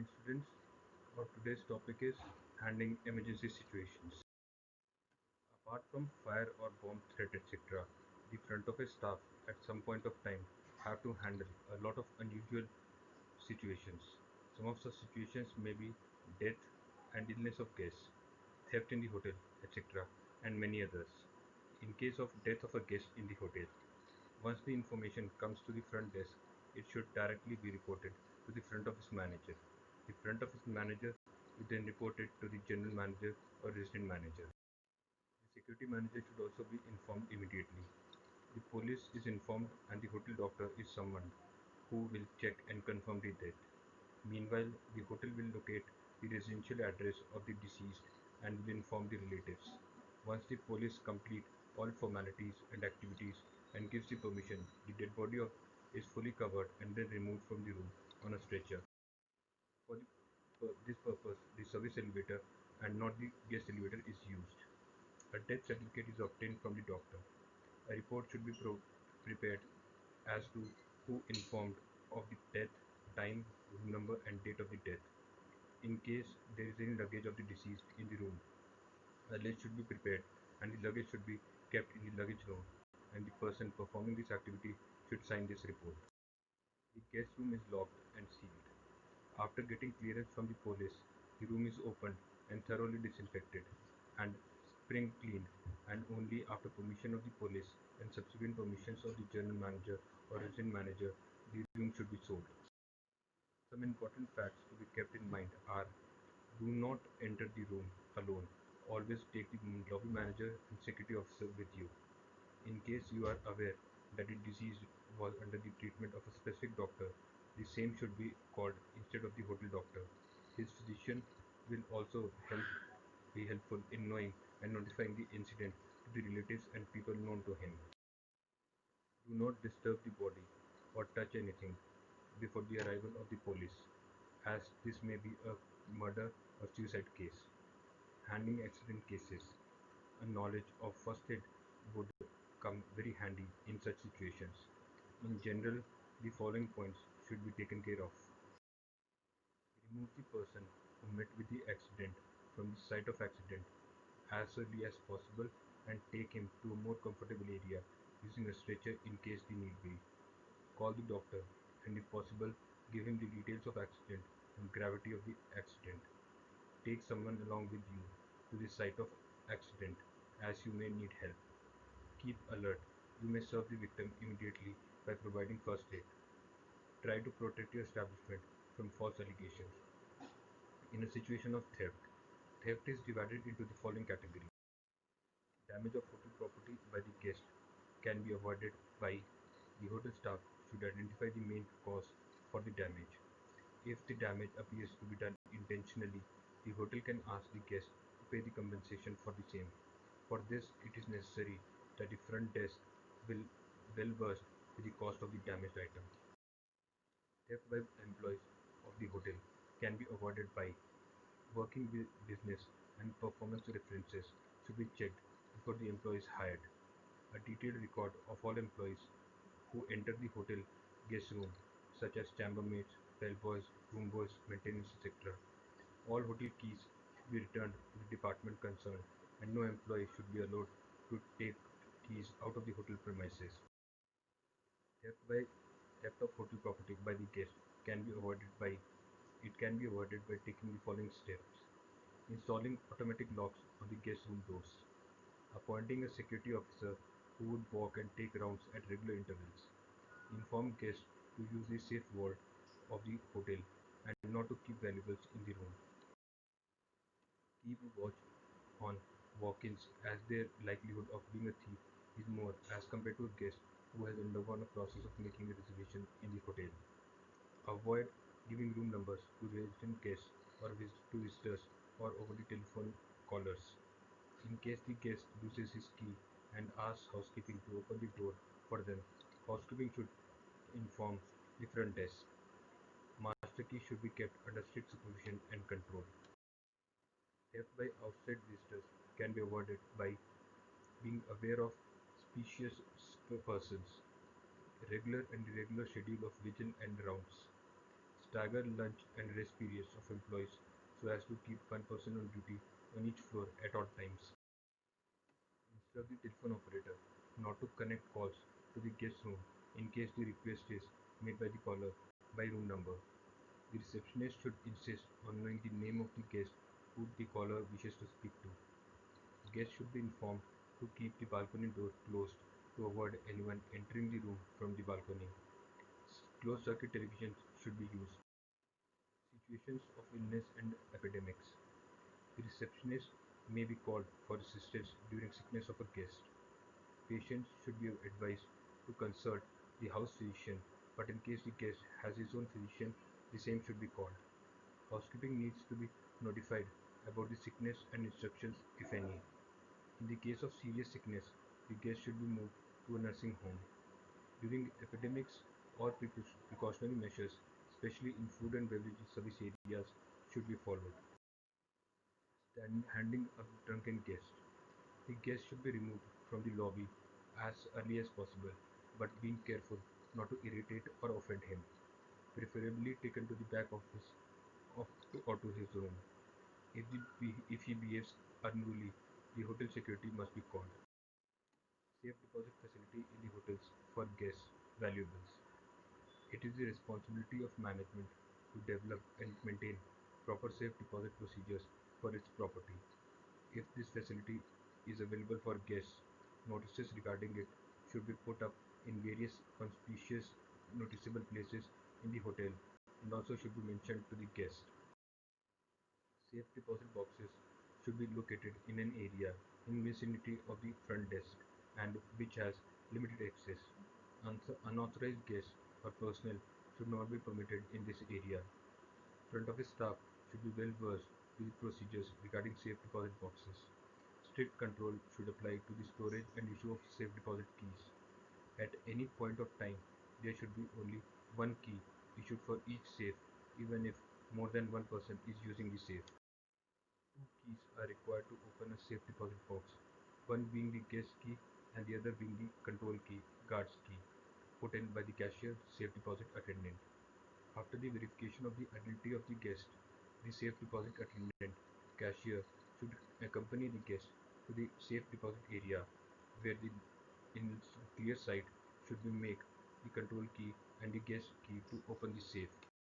morning, students. Our today's topic is handling emergency situations. Apart from fire or bomb threat, etc., the front office staff at some point of time have to handle a lot of unusual situations. Some of such situations may be death and illness of guests, theft in the hotel, etc., and many others. In case of death of a guest in the hotel, once the information comes to the front desk, it should directly be reported to the front office manager. The front office manager will then report it to the general manager or resident manager. The security manager should also be informed immediately. The police is informed and the hotel doctor is summoned who will check and confirm the death. Meanwhile, the hotel will locate the residential address of the deceased and will inform the relatives. Once the police complete all formalities and activities and gives the permission, the dead body is fully covered and then removed from the room on a stretcher. For this purpose, the service elevator and not the guest elevator is used. A death certificate is obtained from the doctor. A report should be prepared as to who informed of the death, time, room number, and date of the death. In case there is any luggage of the deceased in the room, a list should be prepared and the luggage should be kept in the luggage room, and the person performing this activity should sign this report. The guest room is locked and sealed. After getting clearance from the police, the room is opened and thoroughly disinfected and spring cleaned, and only after permission of the police and subsequent permissions of the general manager or resident manager, the room should be sold. Some important facts to be kept in mind are: do not enter the room alone. Always take the lobby manager and security officer with you. In case you are aware that the deceased was under the treatment of a specific doctor, the same should be called instead of the hotel doctor. His physician will also be helpful in knowing and notifying the incident to the relatives and people known to him. Do not disturb the body or touch anything before the arrival of the police, as this may be a murder or suicide case. Handling accident cases. A knowledge of first aid would come very handy in such situations. In general, the following points should be taken care of. Remove the person who met with the accident from the site of accident as early as possible and take him to a more comfortable area using a stretcher in case the need be. Call the doctor and if possible give him the details of accident and gravity of the accident. Take someone along with you to the site of accident as you may need help. Keep alert. You may serve the victim immediately by providing first aid. Try to protect your establishment from false allegations. In a situation of theft, theft is divided into the following categories. Damage of hotel property by the guest can be avoided by the hotel staff should identify the main cause for the damage. If the damage appears to be done intentionally, the hotel can ask the guest to pay the compensation for the same. For this, it is necessary that the front desk will well versed with the cost of the damaged item. Theft by employees of the hotel can be avoided by working with business and performance references should be checked before the employee is hired. A detailed record of all employees who enter the hotel guest room, such as chambermaids, bellboys, room boys, maintenance, etc. All hotel keys should be returned to the department concerned, and no employee should be allowed to take keys out of the hotel premises. Theft by theft of hotel property by the guest can be avoided by taking the following steps: installing automatic locks on the guest room doors, appointing a security officer who would walk and take rounds at regular intervals, inform guests to use the safe vault of the hotel and not to keep valuables in the room. Keep a watch on walk-ins as their likelihood of being a thief is more as compared to a guest who has undergone a process of making a reservation in the hotel. Avoid giving room numbers to resident guests or to visitors or over the telephone callers. In case the guest loses his key and asks housekeeping to open the door for them, housekeeping should inform the front desk. Master key should be kept under strict supervision and control. Theft by outside visitors can be avoided by being aware of suspicious persons, regular and irregular schedule of vigil and rounds, Stagger lunch and rest periods of employees so as to keep one person on duty on each floor at all times. Instruct the telephone operator not to connect calls to the guest room in case the request is made by the caller by room number. The receptionist should insist on knowing the name of the guest who the caller wishes to speak to. Guests should be informed to keep the balcony door closed to avoid anyone entering the room from the balcony. Closed circuit television should be used. Situations of illness and epidemics. The receptionist may be called for assistance during sickness of a guest. Patients should be advised to consult the house physician, but in case the guest has his own physician, the same should be called. Housekeeping needs to be notified about the sickness and instructions, if any. In the case of serious sickness, the guest should be moved to a nursing home. During epidemics, all precautionary measures, especially in food and beverage service areas, should be followed. Handling a drunken guest. The guest should be removed from the lobby as early as possible, but being careful not to irritate or offend him. Preferably taken to the back office of, or to his room. If he behaves unruly, the hotel security must be called. Safe deposit facility in the hotels for guests' valuables. It is the responsibility of management to develop and maintain proper safe deposit procedures for its property. If this facility is available for guests, notices regarding it should be put up in various conspicuous noticeable places in the hotel and also should be mentioned to the guest. Safe deposit boxes should be located in an area in vicinity of the front desk and which has limited access. Unauthorized guests or personnel should not be permitted in this area. Front office staff should be well versed with the procedures regarding safe deposit boxes. Strict control should apply to the storage and issue of safe deposit keys. At any point of time, there should be only one key issued for each safe, even if more than one person is using the safe. Two keys are required to open a safe deposit box, one being the guest key and the other being the control key, guard's key, put in by the cashier safe deposit attendant. After the verification of the identity of the guest, the safe deposit attendant, cashier, should accompany the guest to the safe deposit area where the in clear sight should be make the control key and the guest key to open the safe.